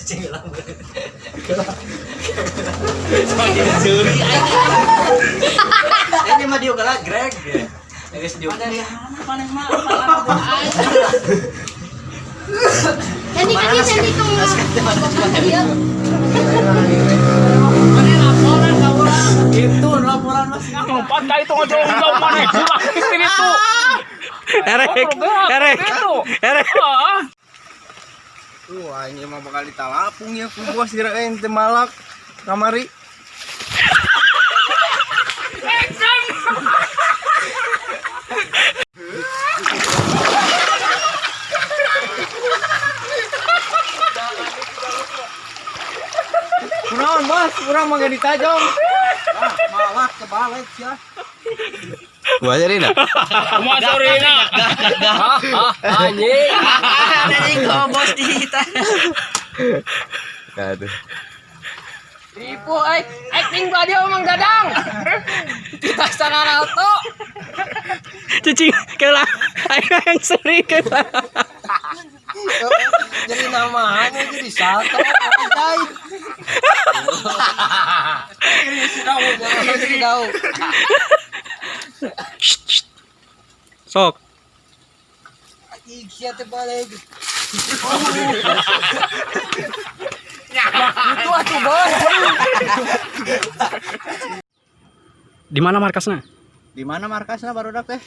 cing lah. Semakin curi. Ini mah dia kalah Greg. Guys dia. Dari mana paling mah? Jadi kan sendiri tuh. Laporan kawan. Itu laporan Mas. Pantai itu aja enggak mana. Pulang istri itu. Erek. Wah, ini mah bakal ditalapung ya ku bos dirain teh malak kamari. Kurang bos, kurang mah gak ditajong. Malak kebalik ya. Gua jadi dah. Cuma sorina. Anjing. Dari kau bos di kita. Aduh. Ibu acting gua dia Mang Dadang. Kita sana auto. Cicing kela. Ayo yang seri kela. Jadi namanya jadi satu anjay. Ini tahu. Sok. Iya teh balik. Itu atuh bos. Di mana markasnya? Di mana markasnya barudak teh?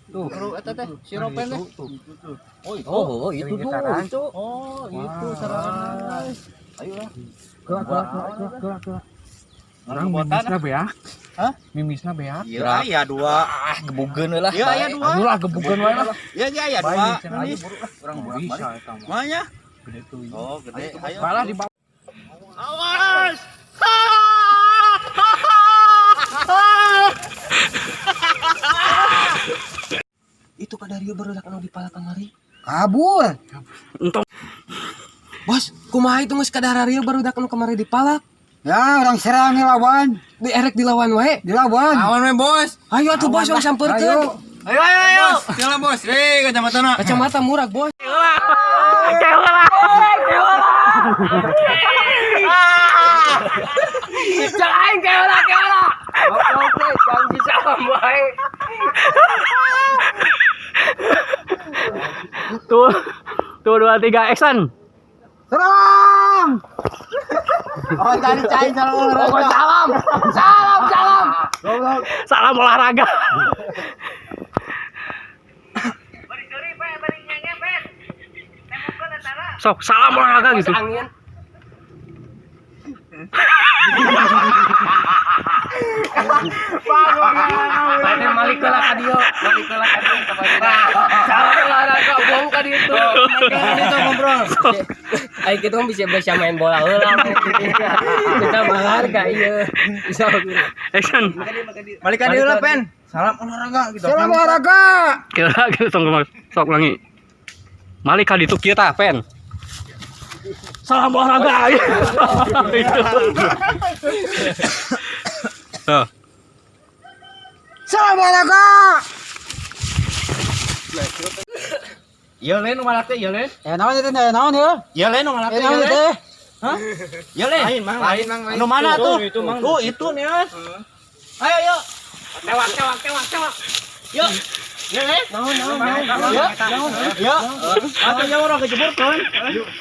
Tuh, baru eta teh siropen teh. Oh, itu tuh. Oh, itu sarangan. Ayo lah. Gerak. Orang mimisna be ya. Hah? Mimisna be ya. Iya, ya dua. Gebugeun we lah. Iya, ya dua. Aduh lah gebukan wae lah. Iya, ya dua. Bayi, Ini Orang bisa eta mah. mana? Gede tuh. Oh, gede. Ayo. Balah di bawah. Awas. Itu Kadario baru anu di pala kamari. Kabur. Entong. Bos, kumaha itu geus Kadario baru anu kamari di pala. Ya, orang serang nih lawan. Erek dilawan wae. Dilawan. Lawan we, Bos. Ayo atuh bos yang sampeurkeun. Ayo. Jalan, Bos. Kacamatana. Kacamata murah bos. Jangan keola. Oke, jangan bisa baik. Tuh 2 3 action. Serang. Oh, cari salam. Salam olahraga. Sok salam olahraga gitu. Angin. Pada malikeula ka dieu, salah olahraga bong ka dieu tuh. Itu ngobrol. Ayo kita bisa main bola heula. Kita olahraga ieu. Bisa Action. Balik ka deui lah, Pen. Salam olahraga gitu. Salam olahraga. Kira tunggu sok ulangi. Malik ka ditu kieu tah, Pen. Salam olahraga. Tuh. Salam olahraga. Ieu le nu malak teh, ieu le. Naon teh? Naon ya? Ieu le nu malak teh. Naon teh? Hah? Ieu le. Lain, Mang. Anu mana tuh? Tuh, itu nih, Mas. Ayo, yuk. tewak. Yuk. Naon. Yuk. Yuk. Atuh nya urang kejebur kan?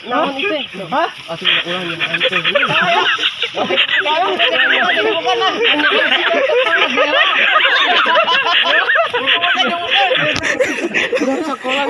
Naon itu? Hah? Atuh ulang yang ante. Ayo. Bukan lah. Sekolah